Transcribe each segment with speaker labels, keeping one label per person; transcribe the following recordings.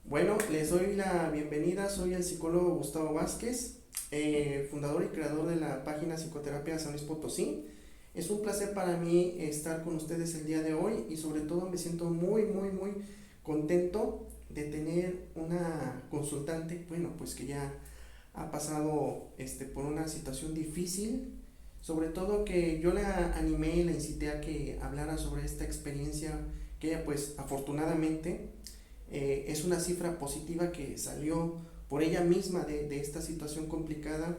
Speaker 1: Bueno, les doy la bienvenida, soy el psicólogo Gustavo Vázquez, fundador y creador de la página Psicoterapia San Luis Potosí. Es un placer para mí estar con ustedes el día de hoy y sobre todo me siento muy contento de tener una consultante, bueno, pues que ya ha pasado por una situación difícil, sobre todo que yo la animé y la incité a que hablara sobre esta experiencia que ella pues afortunadamente es una cifra positiva que salió por ella misma de esta situación complicada,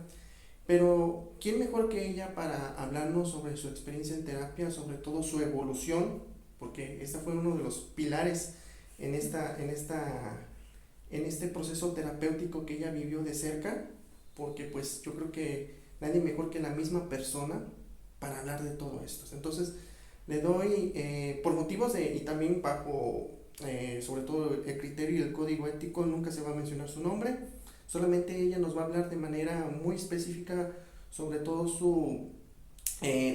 Speaker 1: pero ¿quién mejor que ella para hablarnos sobre su experiencia en terapia, sobre todo su evolución? Porque este fue uno de los pilares en, en este proceso terapéutico que ella vivió de cerca, porque pues yo creo que nadie mejor que la misma persona para hablar de todo esto. Entonces, le doy, por motivos de, y también bajo, sobre todo el criterio y el código ético, nunca se va a mencionar su nombre, solamente ella nos va a hablar de manera muy específica sobre todo su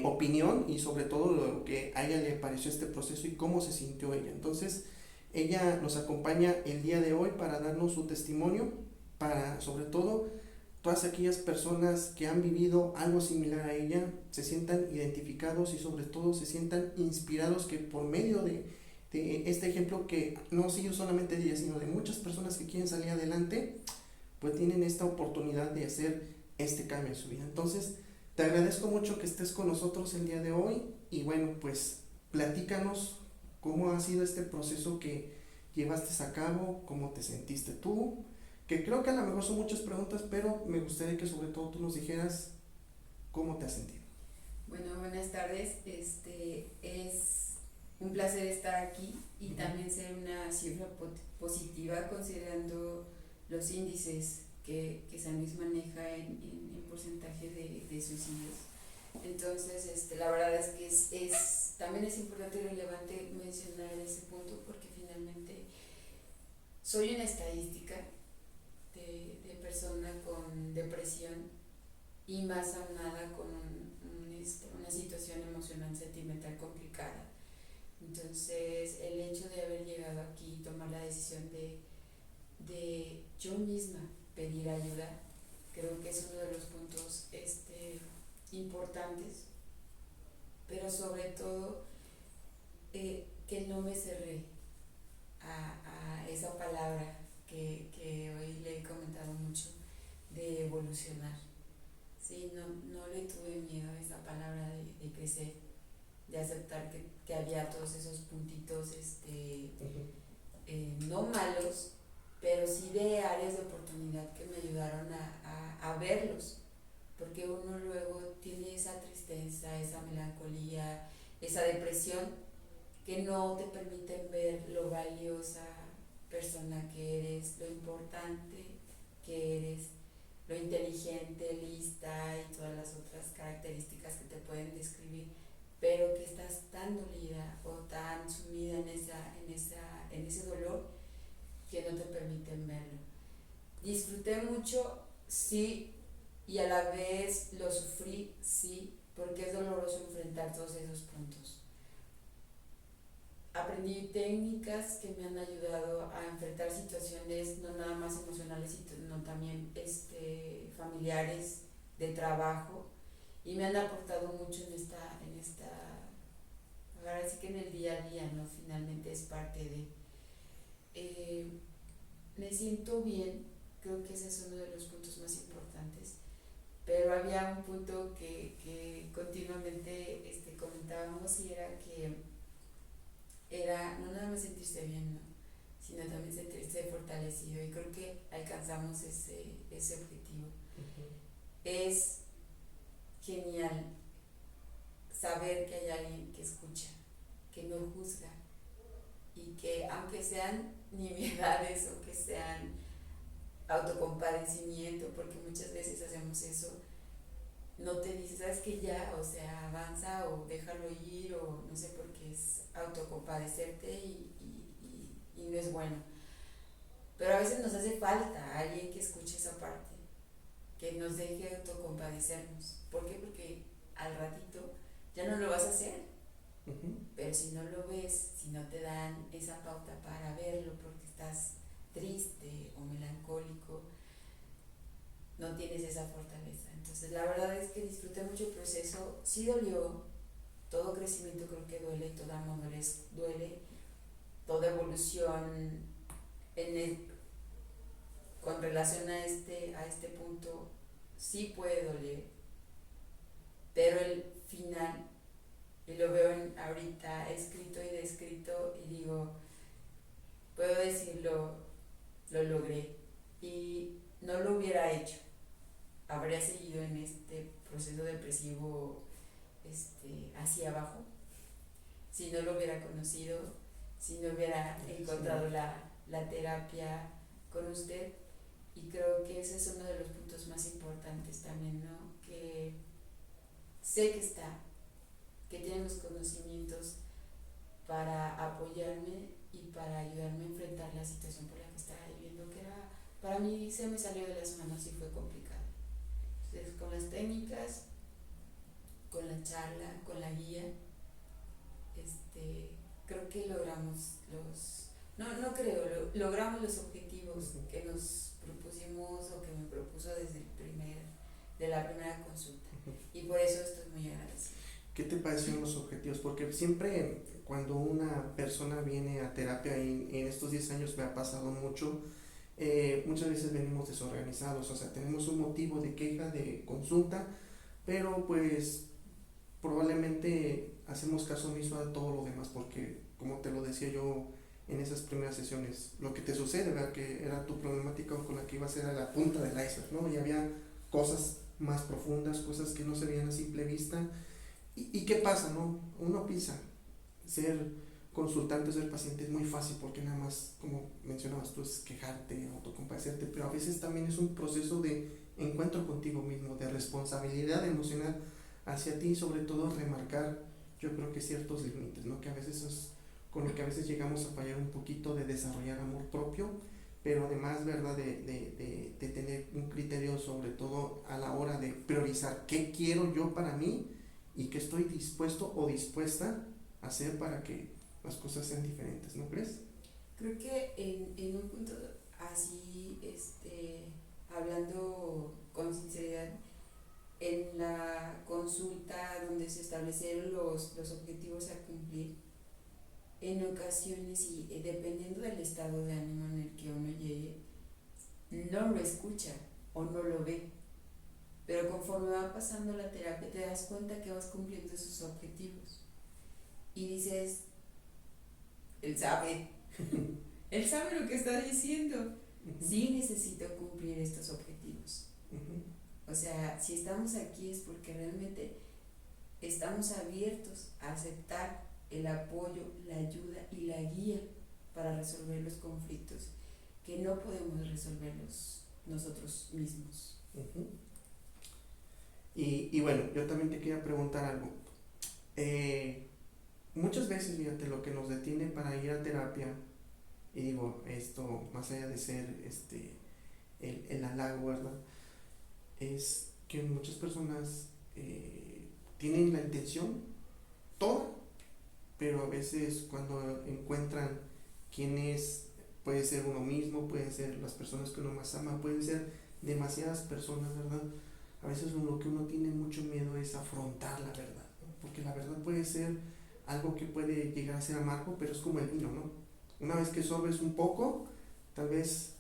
Speaker 1: opinión y sobre todo lo que a ella le pareció este proceso y cómo se sintió ella. Entonces, ella nos acompaña el día de hoy para darnos su testimonio, para sobre todo todas aquellas personas que han vivido algo similar a ella se sientan identificados y sobre todo se sientan inspirados que por medio de este ejemplo que no sigue solamente de ella sino de muchas personas que quieren salir adelante pues tienen esta oportunidad de hacer este cambio en su vida. Entonces te agradezco mucho que estés con nosotros el día de hoy y bueno pues platícanos cómo ha sido este proceso que llevaste a cabo, cómo te sentiste tú, que creo que a lo mejor son muchas preguntas, pero me gustaría que sobre todo tú nos dijeras cómo te has sentido.
Speaker 2: Bueno, buenas tardes. Es un placer estar aquí y también ser una cifra positiva considerando los índices que San Luis maneja en porcentaje de suicidios. Entonces, la verdad es que también es importante y relevante mencionar ese punto porque finalmente soy una estadística de persona con depresión y más aunada con una situación emocional sentimental complicada. Entonces, el hecho de haber llegado aquí y tomar la decisión de yo misma pedir ayuda, creo que es uno de los puntos importantes, pero sobre todo que no me cerré a esa palabra que hoy le he comentado mucho, de evolucionar. Sí, no le tuve miedo a esa palabra de crecer, de aceptar que había todos esos puntitos, no malos, pero sí de áreas de oportunidad que me ayudaron a verlos, porque uno luego tiene esa tristeza, esa melancolía, esa depresión que no te permiten ver lo valiosa persona que eres, lo importante que eres, lo inteligente, lista y todas las otras características que te pueden describir, pero que estás tan dolida o tan sumida en ese dolor que no te permiten verlo. Disfruté mucho, sí, y a la vez lo sufrí, sí, porque es doloroso enfrentar todos esos puntos. Aprendí técnicas que me han ayudado a enfrentar situaciones no nada más emocionales, sino también familiares, de trabajo, y me han aportado mucho ahora sí que en el día a día, ¿no? Finalmente es parte de... Me siento bien, creo que ese es uno de los puntos más importantes, pero había un punto que continuamente comentábamos y era que era no nada más sentirse bien, ¿no? Sino también sentirse fortalecido, y creo que alcanzamos ese objetivo.
Speaker 1: Uh-huh.
Speaker 2: Es genial saber que hay alguien que escucha, que no juzga y que aunque sean nimiedades o que sean autocompadecimiento, porque muchas veces hacemos eso, no te dice, sabes que ya, o sea, avanza o déjalo ir o no sé, porque es autocompadecerte y no es bueno. Pero a veces nos hace falta alguien que escuche esa parte, que nos deje autocompadecernos. ¿Por qué? Porque al ratito ya no lo vas a hacer.
Speaker 1: Uh-huh.
Speaker 2: Pero si no lo ves, si no te dan esa pauta para verlo porque estás triste, tienes esa fortaleza. Entonces la verdad es que disfruté mucho el proceso, sí dolió, todo crecimiento creo que duele, toda madurez duele, toda evolución con relación a este punto sí puede doler, pero el final, y lo veo ahorita escrito y descrito y digo, puedo decirlo, lo logré y no lo hubiera hecho, habría seguido en este proceso depresivo hacia abajo si no lo hubiera conocido, si no hubiera encontrado la terapia con usted. Y creo que ese es uno de los puntos más importantes también, ¿no? Que sé que está, que tiene los conocimientos para apoyarme y para ayudarme a enfrentar la situación por la que estaba viviendo, que era, para mí se me salió de las manos y fue complicado. Entonces, con las técnicas, con la charla, con la guía, creo que logramos logramos los objetivos que nos propusimos o que me propuso de la primera consulta. Y por eso estoy muy agradecida.
Speaker 1: ¿Qué te parecieron los objetivos? Porque siempre cuando una persona viene a terapia, y en estos 10 años me ha pasado mucho, muchas veces venimos desorganizados, o sea, tenemos un motivo de queja, de consulta, pero pues probablemente hacemos caso omiso a todo lo demás, porque como te lo decía yo en esas primeras sesiones, lo que te sucede, ¿verdad? Que era tu problemática con la que ibas a ser a la punta del iceberg, ¿no? Y había cosas más profundas, cosas que no se veían a simple vista. ¿Y qué pasa, no? Uno piensa, ser consultante, ser paciente es muy fácil porque nada más, como mencionabas tú, es quejarte, autocompadecerte, pero a veces también es un proceso de encuentro contigo mismo, de responsabilidad emocional hacia ti y sobre todo remarcar, yo creo que ciertos límites, ¿no? Que a veces es con lo que a veces llegamos a fallar un poquito, de desarrollar amor propio, pero además, ¿verdad? De tener un criterio sobre todo a la hora de priorizar qué quiero yo para mí y qué estoy dispuesto o dispuesta a hacer para que las cosas sean diferentes, ¿no crees?
Speaker 2: Creo que en un punto así, hablando con sinceridad, en la consulta donde se establecieron los objetivos a cumplir, en ocasiones y dependiendo del estado de ánimo en el que uno llegue, no lo escucha o no lo ve. Pero conforme va pasando la terapia te das cuenta que vas cumpliendo esos objetivos. Y dices, él sabe, él sabe lo que está diciendo. Sí necesito cumplir estos objetivos. O sea, si estamos aquí es porque realmente estamos abiertos a aceptar el apoyo, la ayuda y la guía para resolver los conflictos que no podemos resolverlos nosotros mismos.
Speaker 1: Y bueno, yo también te quería preguntar algo. Muchas veces, fíjate, lo que nos detiene para ir a terapia, y digo, esto más allá de ser el halago, ¿verdad? Es que muchas personas tienen la intención toda, pero a veces cuando encuentran quién es, puede ser uno mismo, pueden ser las personas que uno más ama, pueden ser demasiadas personas, ¿verdad? A veces lo que uno tiene mucho miedo es afrontar la verdad, ¿no? Porque la verdad puede ser algo que puede llegar a ser amargo, pero es como el vino, ¿no? Una vez que sorbes un poco, tal vez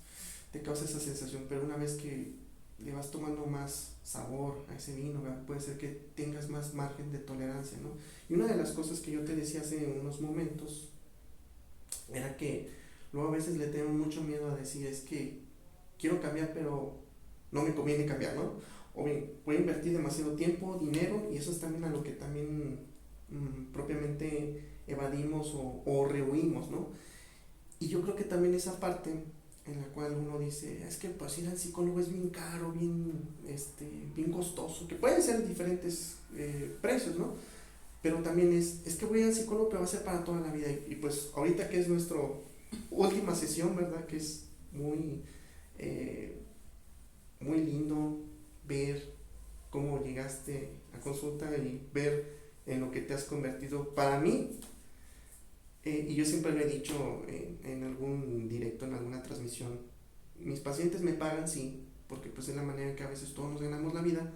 Speaker 1: te causa esa sensación, pero una vez que le vas tomando más sabor a ese vino, ¿verdad? Puede ser que tengas más margen de tolerancia, ¿no? Y una de las cosas que yo te decía hace unos momentos era que luego a veces le tengo mucho miedo a decir, es que quiero cambiar, pero no me conviene cambiar, ¿no? O bien, voy a invertir demasiado tiempo, dinero, y eso es también a lo que también propiamente evadimos o rehuimos, ¿no? Y yo creo que también esa parte en la cual uno dice, es que pues ir al psicólogo es bien caro, bien costoso, que pueden ser diferentes precios, ¿no? Pero también es que voy al psicólogo, pero va a ser para toda la vida. Y pues ahorita que es nuestra última sesión, ¿verdad? Que es muy lindo ver cómo llegaste a consulta y ver en lo que te has convertido. Para mí, y yo siempre lo he dicho en algún directo, en alguna transmisión, mis pacientes me pagan, sí, porque pues es la manera en que a veces todos nos ganamos la vida,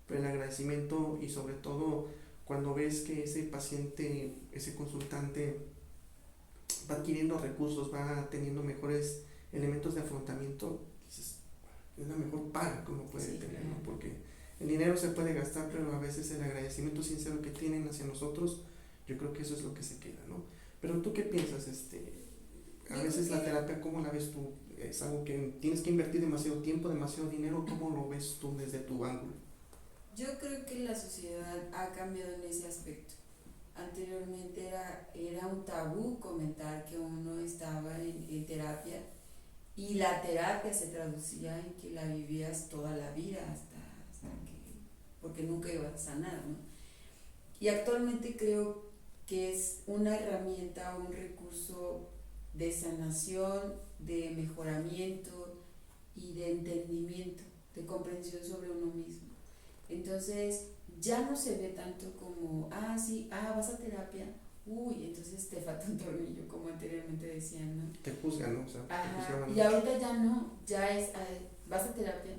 Speaker 1: pero el agradecimiento y sobre todo cuando ves que ese paciente, ese consultante va adquiriendo recursos, va teniendo mejores elementos de afrontamiento, dices, es la mejor paga que uno puede tener, ¿no? Porque el dinero se puede gastar, pero a veces el agradecimiento sincero que tienen hacia nosotros, yo creo que eso es lo que se queda, ¿no? Pero tú qué piensas, a veces la terapia, ¿cómo la ves tú? ¿Es algo que tienes que invertir demasiado tiempo, demasiado dinero? ¿Cómo lo ves tú desde tu ángulo?
Speaker 2: Yo creo que la sociedad ha cambiado en ese aspecto. Anteriormente era un tabú comentar que uno estaba en terapia, y la terapia se traducía en que la vivías toda la vida hasta que, porque nunca ibas a sanar, ¿no? Y actualmente creo que es una herramienta, un recurso de sanación, de mejoramiento y de entendimiento, de comprensión sobre uno mismo. Entonces ya no se ve tanto como, sí, vas a terapia, uy, entonces te falta un tornillo, como anteriormente decían, ¿no?
Speaker 1: Te juzgan, ¿no? O sea, te
Speaker 2: Y ahorita ya no, ya es, vas a terapia,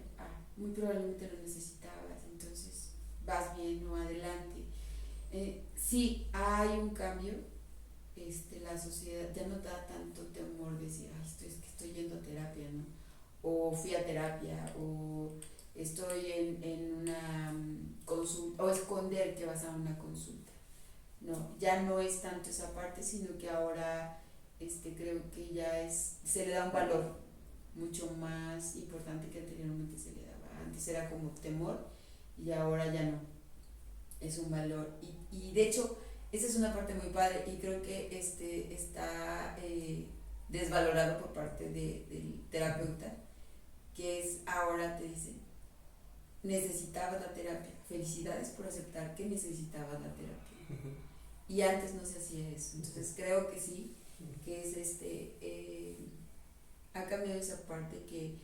Speaker 2: muy probablemente lo necesitabas, entonces vas bien o adelante. Sí, hay un cambio, la sociedad ya no da tanto temor decir, es que estoy yendo a terapia, ¿no? O fui a terapia, o estoy en una consulta, o esconder que vas a una consulta. No, ya no es tanto esa parte, sino que ahora creo que ya se le da un valor mucho más importante que anteriormente se le daba. Antes era como temor y ahora ya no, es un valor. Y de hecho, esa es una parte muy padre y creo que está desvalorado por parte del terapeuta, que es ahora te dice, necesitabas la terapia, felicidades por aceptar que necesitabas la terapia. Y antes no se hacía eso, entonces creo que sí, que es ha cambiado esa parte que,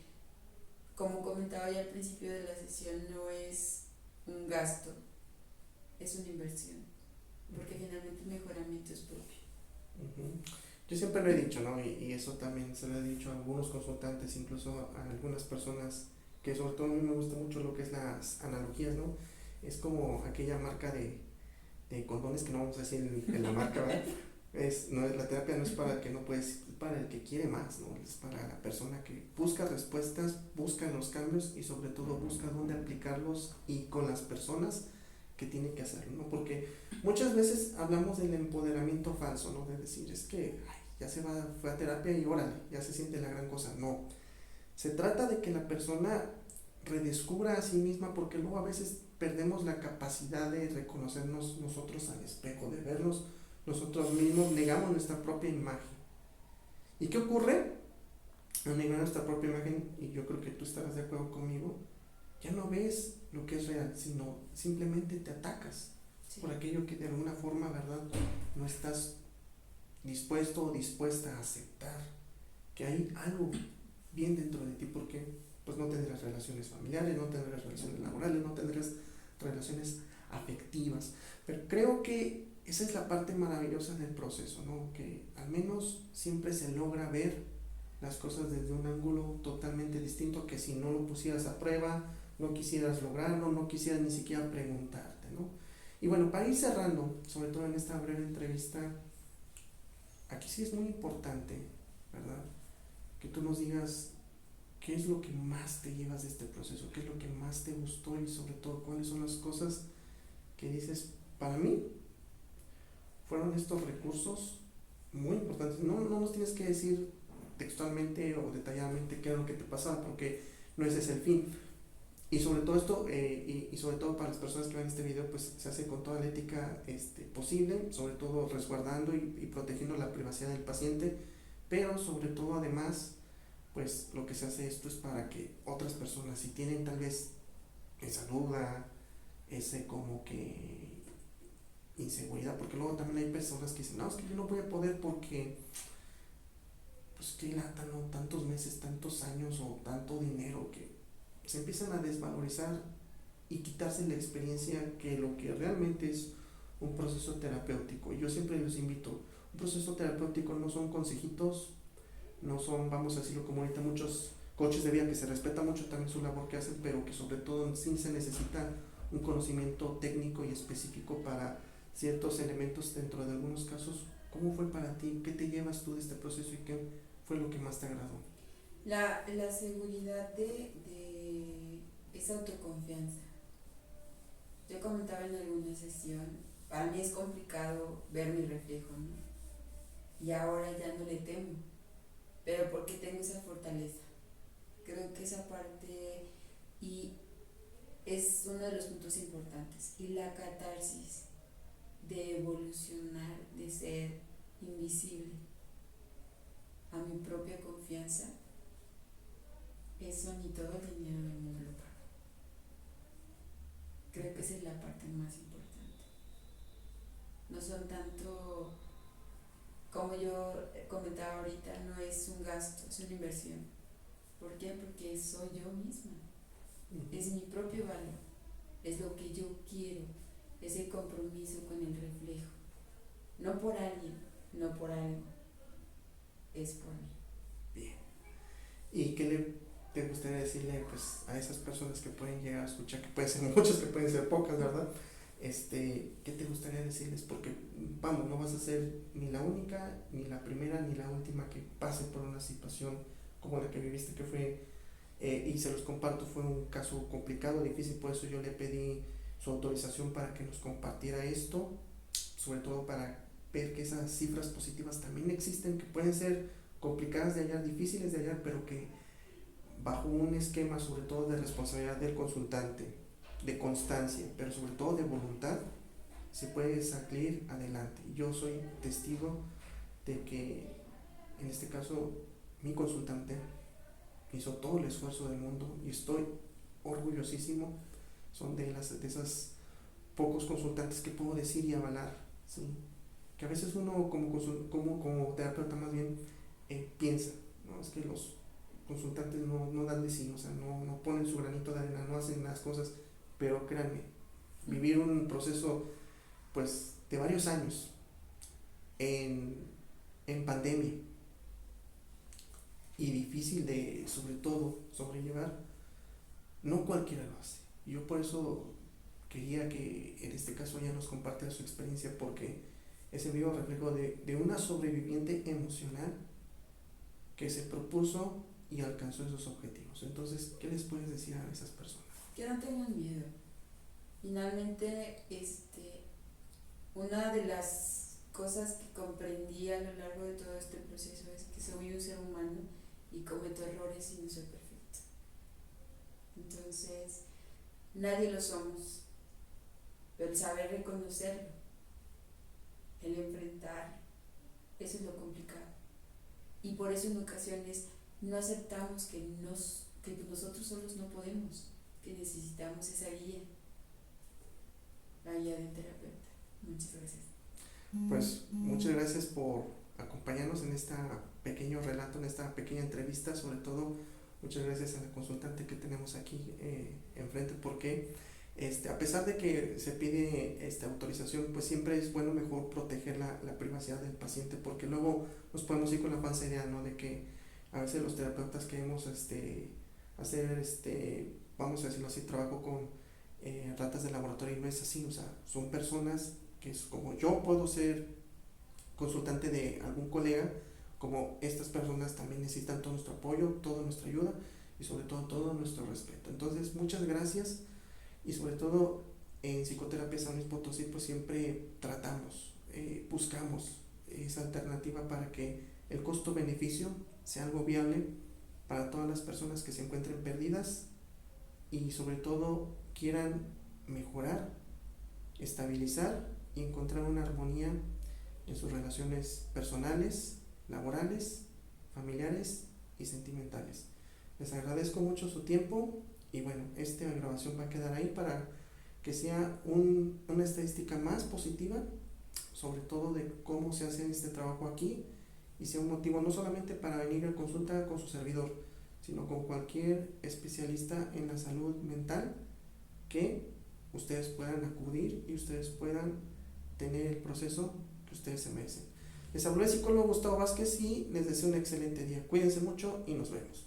Speaker 2: como comentaba ya al principio de la sesión, no es un gasto, es una inversión, porque finalmente el mejoramiento es propio.
Speaker 1: Yo siempre lo he dicho, ¿no? Y eso también se lo he dicho a algunos consultantes, incluso a algunas personas, que sobre todo a mí me gusta mucho lo que es las analogías, ¿no? Es como aquella marca de condones, que no vamos a decir de la marca, ¿verdad? La terapia no es para el que no puedes, es para el que quiere más, ¿no? Es para la persona que busca respuestas, busca los cambios y sobre todo busca dónde aplicarlos y con las personas que tienen que hacerlo, ¿no? Porque muchas veces hablamos del empoderamiento falso, ¿no? De decir, es que ya fue a terapia y órale, ya se siente la gran cosa. No, se trata de que la persona redescubra a sí misma, porque luego a veces perdemos la capacidad de reconocernos nosotros al espejo, de vernos nosotros mismos, negamos nuestra propia imagen. ¿Y qué ocurre? Al negar nuestra propia imagen, y yo creo que tú estarás de acuerdo conmigo, ya no ves lo que es real, sino simplemente te atacas por aquello que de alguna forma, ¿verdad?, no estás dispuesto o dispuesta a aceptar, que hay algo bien dentro de ti, porque pues no tendrás relaciones familiares, no tendrás relaciones laborales, no tendrás relaciones afectivas. Pero creo que esa es la parte maravillosa del proceso, ¿no? Que al menos siempre se logra ver las cosas desde un ángulo totalmente distinto, que si no lo pusieras a prueba, no quisieras lograrlo, no quisieras ni siquiera preguntarte, ¿no? Y bueno, para ir cerrando, sobre todo en esta breve entrevista, aquí sí es muy importante, ¿verdad?, que tú nos digas qué es lo que más te llevas de este proceso, qué es lo que más te gustó y sobre todo cuáles son las cosas que dices, para mí fueron estos recursos muy importantes. No nos tienes que decir textualmente o detalladamente qué es lo que te pasaba, porque no ese es el fin. Y sobre todo esto, y sobre todo para las personas que ven este video, pues se hace con toda la ética posible, sobre todo resguardando y protegiendo la privacidad del paciente, pero sobre todo además, pues lo que se hace esto es para que otras personas, si tienen tal vez esa duda, ese como que inseguridad, porque luego también hay personas que dicen, no, es que yo no voy a poder porque pues qué lata, ¿no? Tantos meses, tantos años o tanto dinero, que se empiezan a desvalorizar y quitarse la experiencia que lo que realmente es un proceso terapéutico. Y yo siempre los invito, un proceso terapéutico no son consejitos, no son, vamos a decirlo como ahorita muchos coaches de vida que se respeta mucho también su labor que hacen, pero que sobre todo sí se necesita un conocimiento técnico y específico para ciertos elementos dentro de algunos casos. ¿Cómo fue para ti? ¿Qué te llevas tú de este proceso y qué fue lo que más te agradó?
Speaker 2: La seguridad de esa autoconfianza. Yo comentaba en alguna sesión, para mí es complicado ver mi reflejo, ¿no? Y ahora ya no le temo, pero porque tengo esa fortaleza. Creo que esa parte y es uno de los puntos importantes. Y la catarsis de evolucionar, de ser invisible a mi propia confianza, eso ni todo el dinero del mundo lo paga. Creo que esa es la parte más importante. No son tanto, como yo comentaba ahorita, no es un gasto, es una inversión. ¿Por qué? Porque soy yo misma, es mi propio valor, es lo que yo quiero, es el compromiso con el reflejo. No por alguien, no por algo, es por mí.
Speaker 1: Bien. ¿Y qué te gustaría decirle pues a esas personas que pueden llegar a escuchar, que pueden ser muchas, que pueden ser pocas, ¿verdad? ¿Qué te gustaría decirles? Porque, vamos, no vas a ser ni la única, ni la primera, ni la última que pase por una situación como la que viviste, que fue, y se los comparto, fue un caso complicado, difícil, por eso yo le pedí su autorización para que nos compartiera esto, sobre todo para ver que esas cifras positivas también existen, que pueden ser complicadas de hallar, difíciles de hallar, pero que bajo un esquema sobre todo de responsabilidad del consultante, de constancia, pero sobre todo de voluntad, se puede salir adelante. Yo soy testigo de que en este caso mi consultante hizo todo el esfuerzo del mundo y estoy orgullosísimo. Son de esas pocos consultantes que puedo decir y avalar, ¿sí? Que a veces uno como terapeuta más bien piensa, ¿no? Es que los consultantes no dan de sí, o sea, no ponen su granito de arena, no hacen las cosas, pero créanme, vivir un proceso pues de varios años en pandemia y difícil de sobre todo sobrellevar, no cualquiera lo hace. Yo por eso quería que en este caso ella nos compartiera su experiencia, porque es el vivo reflejo de una sobreviviente emocional que se propuso y alcanzó esos objetivos. Entonces, ¿qué les puedes decir a esas personas?
Speaker 2: Que no tengan miedo. Finalmente, una de las cosas que comprendí a lo largo de todo este proceso es que soy un ser humano y cometo errores y no soy perfecto. Entonces, nadie lo somos, pero el saber reconocerlo, el enfrentar, eso es lo complicado. Y por eso en ocasiones no aceptamos que nosotros solos no podemos, que necesitamos esa guía, la guía del terapeuta. Muchas gracias.
Speaker 1: Pues muchas gracias por acompañarnos en este pequeño relato, en esta pequeña entrevista. Sobre todo, muchas gracias a la consultante que tenemos aquí enfrente, porque a pesar de que se pide autorización, pues siempre es bueno mejor proteger la privacidad del paciente, porque luego nos podemos ir con la falsa idea, ¿no? De que a veces los terapeutas queremos hacer, vamos a decirlo así, trabajo con ratas de laboratorio, y no es así. O sea, son personas que es como yo puedo ser consultante de algún colega, como estas personas también necesitan todo nuestro apoyo, toda nuestra ayuda y sobre todo nuestro respeto. Entonces, muchas gracias. Y sobre todo en Psicoterapia San Luis Potosí pues siempre tratamos, buscamos esa alternativa para que el costo-beneficio sea algo viable para todas las personas que se encuentren perdidas y sobre todo quieran mejorar, estabilizar y encontrar una armonía en sus relaciones personales, laborales, familiares y sentimentales. Les agradezco mucho su tiempo. Y bueno, esta grabación va a quedar ahí para que sea una estadística más positiva, sobre todo de cómo se hace este trabajo aquí, y sea un motivo no solamente para venir a consulta con su servidor, sino con cualquier especialista en la salud mental, que ustedes puedan acudir y ustedes puedan tener el proceso que ustedes se merecen. Les habló el psicólogo Gustavo Vázquez y les deseo un excelente día. Cuídense mucho y nos vemos.